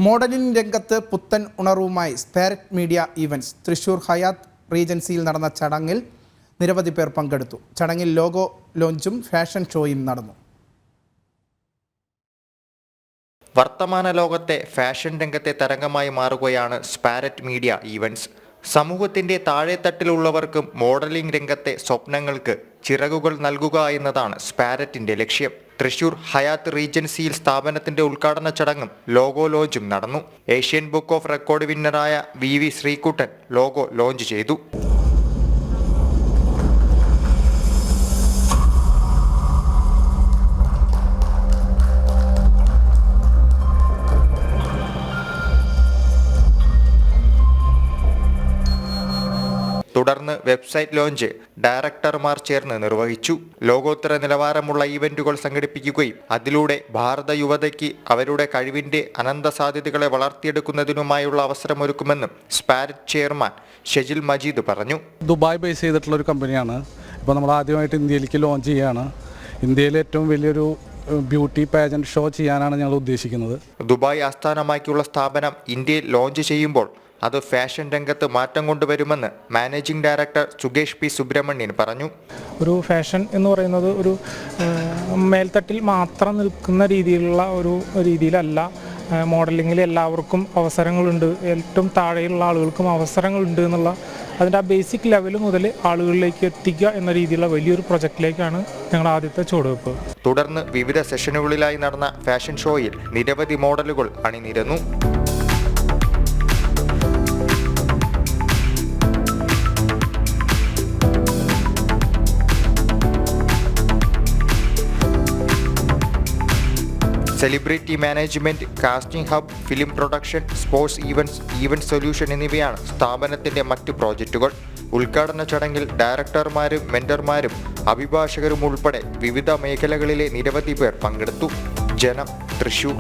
Modelling രംഗത്ത് പുത്തൻ ഉണർവുമായി സ്പാരറ്റ് media events Thrissur Hayat റീജൻസിയിൽ നടന്ന ചടങ്ങിൽ നിരവധി പേർ പങ്കെടുത്തു. ചടങ്ങിൽ ലോഗോ ലോഞ്ചും ഫാഷൻ ഷോയും നടന്നു. വർത്തമാന ലോകത്തെ ഫാഷൻ രംഗത്തെ തരംഗമായി മാറുകയാണ് സ്പാരറ്റ് മീഡിയ ഈവൻറ്റ്സ്. സമൂഹത്തിന്റെ താഴെത്തട്ടിലുള്ളവർക്കും മോഡലിംഗ് രംഗത്തെ സ്വപ്നങ്ങൾക്ക് ചിറകുകൾ നൽകുക എന്നതാണ് സ്പാരറ്റിന്റെ ലക്ഷ്യം. തൃശൂർ ഹയാത്ത് റീജൻസിയിൽ സ്ഥാപനത്തിന്റെ ഉദ്ഘാടന ചടങ്ങും ലോഗോ ലോഞ്ചും നടന്നു. ഏഷ്യൻ ബുക്ക് ഓഫ് റെക്കോർഡ് വിന്നറായ വി ശ്രീകുട്ടൻ ലോഗോ ലോഞ്ച് ചെയ്തു. തുടർന്ന് വെബ്സൈറ്റ് ലോഞ്ച് ഡയറക്ടർമാർ ചേർന്ന് നിർവഹിച്ചു. ലോകോത്തര നിലവാരമുള്ള ഈവന്റുകൾ സംഘടിപ്പിക്കുകയും അതിലൂടെ ഭാരത യുവതയ്ക്ക് അവരുടെ കഴിവിന്റെ അനന്ത സാധ്യതകളെ വളർത്തിയെടുക്കുന്നതിനുമായുള്ള അവസരമൊരുക്കുമെന്നും സ്പാരറ്റ് ചെയർമാൻ ഷെജിൽ മജീദ് പറഞ്ഞു. ദുബായ് ബേസ് ചെയ്തിട്ടുള്ള ഒരു കമ്പനിയാണ്. ഇപ്പോൾ നമ്മൾ ആദ്യമായിട്ട് ഇന്ത്യയിലേക്ക് ലോഞ്ച് ചെയ്യുകയാണ്. ഇന്ത്യയിലെ ഏറ്റവും വലിയൊരു ബ്യൂട്ടി പാജന്റ് ഷോ ചെയ്യാനാണ് ഞങ്ങൾ ഉദ്ദേശിക്കുന്നത്. ദുബായ് ആസ്ഥാനമാക്കിയുള്ള സ്ഥാപനം ഇന്ത്യയിൽ ലോഞ്ച് ചെയ്യുമ്പോൾ അത് ഫാഷൻ രംഗത്ത് മാറ്റം കൊണ്ടുവരുമെന്ന് managing director Sukesh P Subramanian പറഞ്ഞു. ഒരു ഫാഷൻ എന്ന് പറയുന്നത് ഒരു മേൽത്തട്ടിൽ മാത്രം നിൽക്കുന്ന രീതിയിലല്ല. മോഡലിങ്ങിൽ എല്ലാവർക്കും അവസരങ്ങളുണ്ട്, ഏറ്റവും താഴെയുള്ള ആളുകൾക്കും അവസരങ്ങളുണ്ട് എന്നുള്ള അതിൻ്റെ ആ ബേസിക് ലെവൽ മുതൽ ആളുകളിലേക്ക് എത്തിക്കുക എന്ന രീതിയിലുള്ള വലിയൊരു പ്രൊജക്റ്റിലേക്കാണ് ഞങ്ങൾ ആദ്യത്തെ ചുവടുവെപ്പ്. തുടർന്ന് വിവിധ സെഷനുകളിലായി നടന്ന ഫാഷൻ ഷോയിൽ നിരവധി മോഡലുകൾ അണിനിരന്നു. Celebrity management, casting hub, film production, sports event solution എന്നിവയാണ് സ്ഥാപനത്തിന്റെ മറ്റ് പ്രോജക്റ്റുകൾ. ഉദ്ഘാടന ചടങ്ങിൽ ഡയറക്ടർമാരും മെന്റർമാരും അഭിഭാഷകരും ഉൾപ്പെടെ വിവിധ മേഖലകളിലെ നിരവധി പേർ പങ്കെടുത്തു. ജനം, തൃശൂർ.